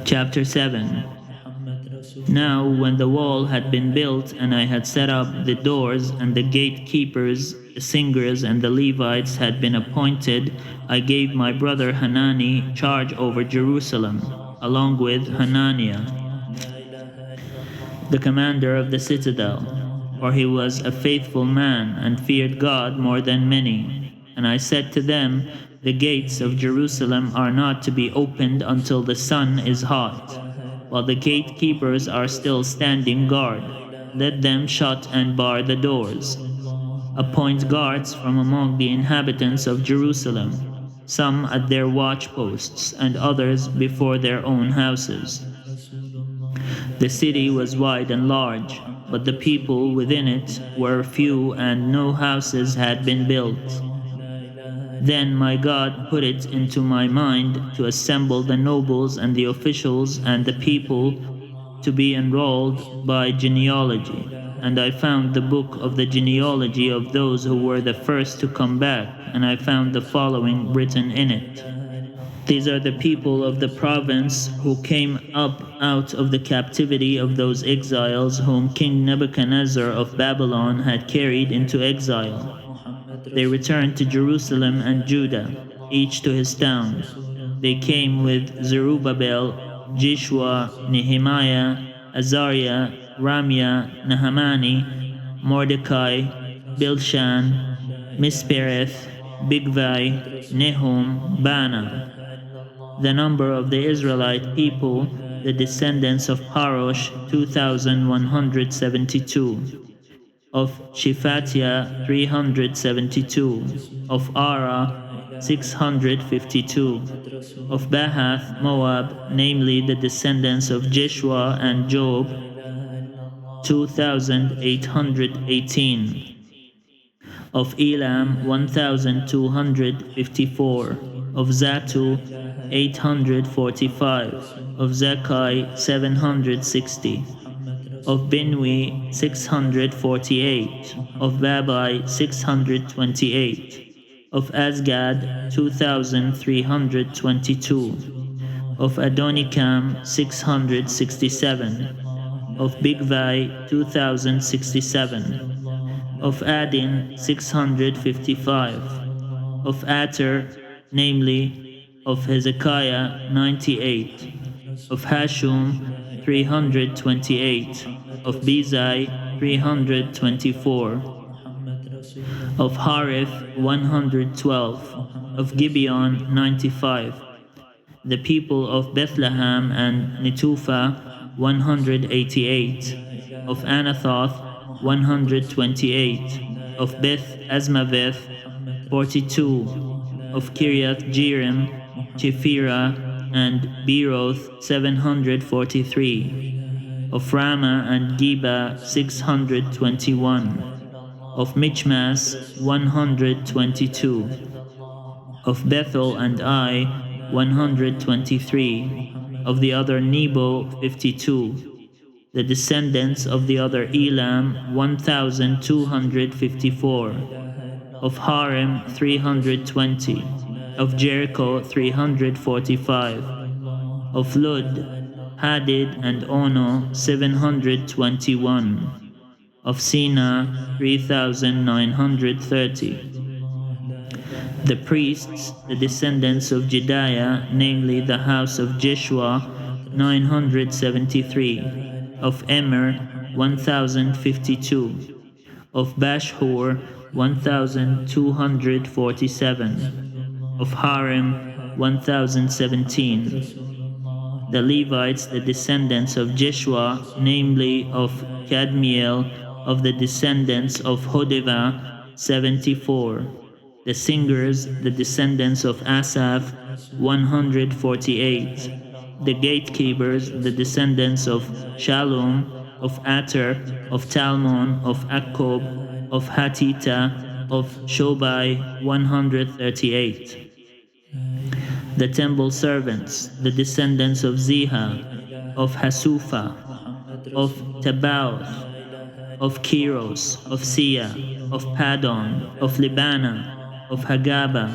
Chapter 7. Now, when the wall had been built, and I had set up the doors, and the gatekeepers, the singers, and the Levites had been appointed, I gave my brother Hanani charge over Jerusalem, along with Hananiah, the commander of the citadel, for he was a faithful man and feared God more than many. And I said to them, the gates of Jerusalem are not to be opened until the sun is hot, while the gatekeepers are still standing guard. Let them shut and bar the doors. Appoint guards from among the inhabitants of Jerusalem, some at their watchposts, and others before their own houses. The city was wide and large, but the people within it were few, and no houses had been built. Then my God put it into my mind to assemble the nobles and the officials and the people to be enrolled by genealogy. And I found the book of the genealogy of those who were the first to come back, and I found the following written in it. These are the people of the province who came up out of the captivity of those exiles whom King Nebuchadnezzar of Babylon had carried into exile. They returned to Jerusalem and Judah, each to his town. They came with Zerubbabel, Jeshua, Nehemiah, Azariah, Ramiah, Nahamani, Mordecai, Bilshan, Mispereth, Bigvai, Nehum, Bana. The number of the Israelite people, the descendants of Parosh, 2,172. Of Shephatiah, 372. Of Ara, 652. Of Bahath, Moab, namely the descendants of Jeshua and Job, 2,818. Of Elam, 1,254. Of Zatu, 845. Of Zakai, 760. Of Binui, 648. Of Babai, 628. Of Azgad, 2,322. Of Adonikam, 667. Of Bigvai, 2,067. Of Adin, 655. Of Ater, namely, of Hezekiah, 98. Of Hashum, 328. Of Bezai, 324. Of Harith, 112. Of Gibeon, 95. The people of Bethlehem and Netupha, 188. Of Anathoth, 128. Of Beth Azmaveth, 42. Of Kiriath Jearim, Chephira, and Beeroth, 743. Of Ramah and Geba, 621. Of Michmas, 122. Of Bethel and Ai, 123. Of the other Nebo, 52. The descendants of the other Elam, 1,254. Of Harim, 320. Of Jericho, 345. Of Lud, Hadid, and Ono, 721. Of Sina, 3,930. The priests, the descendants of Jediah, namely the house of Jeshua, 973. Of Emer, 1,052. Of Bashhur, 1,247. Of Harim, 1,017. The Levites, the descendants of Jeshua, namely of Kadmiel, of the descendants of Hodeva, 74. The singers, the descendants of Asaph, 148. The gatekeepers, the descendants of Shallum, of Ater, of Talmon, of Akkob, of Hatita, of Shobai, 138. The temple servants, the descendants of Ziha, of Hasufa, of Tabaoth, of Kiros, of Sia, of Padon, of Libana, of Hagaba,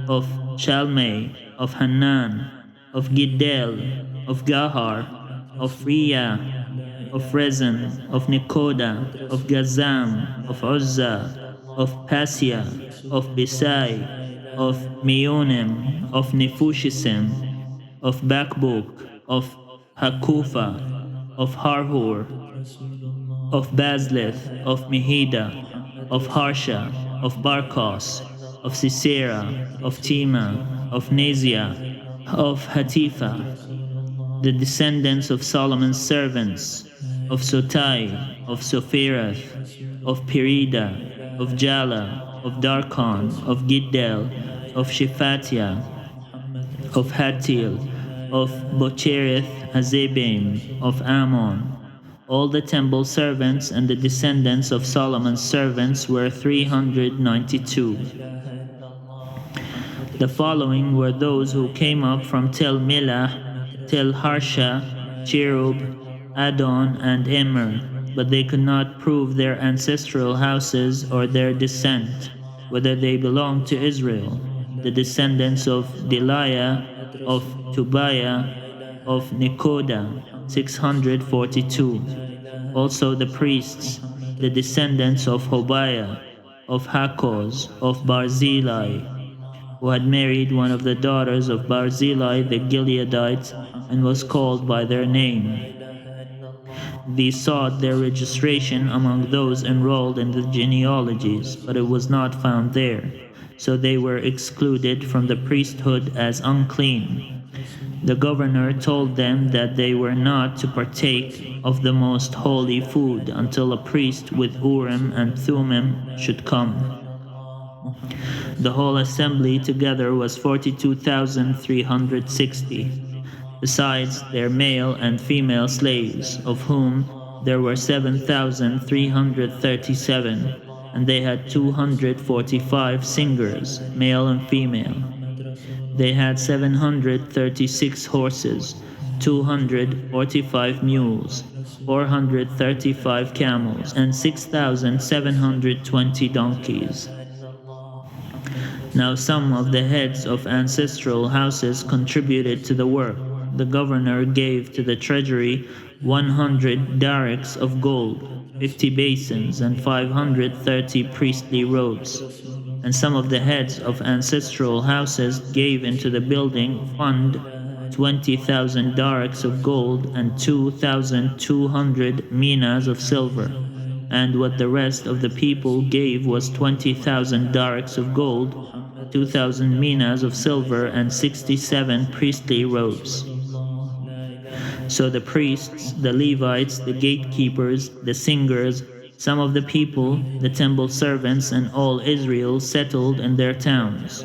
of Shalmei, of Hanan, of Giddel, of Gahar, of Riyah, of Rezin, of Nekoda, of Gazam, of Uzza, of Pasia, of Besai, of Meonim, of Nefushisim, of Bakbuk, of Hakufa, of Harhur, of Bazlith, of Mehida, of Harsha, of Barkos, of Sisera, of Tema, of Nazia, of Hatifa, the descendants of Solomon's servants, of Sotai, of Sopherath, of Perida, of Jala, of Darkon, of Giddel, of Shephatiah, of Hatil, of Bochereth Azebim, of Ammon. All the temple servants and the descendants of Solomon's servants were 392. The following were those who came up from Tel Milah, Tel Harsha, Cherub, Adon, and Immer, but they could not prove their ancestral houses or their descent, whether they belonged to Israel, the descendants of Deliah, of Tobiah, of Nekoda, 642. Also the priests, the descendants of Hobiah, of Hakkoz, of Barzillai, who had married one of the daughters of Barzillai the Gileadite and was called by their name. These sought their registration among those enrolled in the genealogies, but it was not found there, so they were excluded from the priesthood as unclean. The governor told them that they were not to partake of the most holy food until a priest with Urim and Thummim should come. The whole assembly together was 42,360, besides their male and female slaves, of whom there were 7,337, and they had 245 singers, male and female. They had 736 horses, 245 mules, 435 camels, and 6,720 donkeys. Now some of the heads of ancestral houses contributed to the work. The governor gave to the treasury 100 darics of gold, 50 basins, and 530 priestly robes. And some of the heads of ancestral houses gave into the building fund 20,000 darics of gold and 2,200 minas of silver. And what the rest of the people gave was 20,000 darics of gold, 2,000 minas of silver, and 67 priestly robes. So the priests, the Levites, the gatekeepers, the singers, some of the people, the temple servants, and all Israel settled in their towns.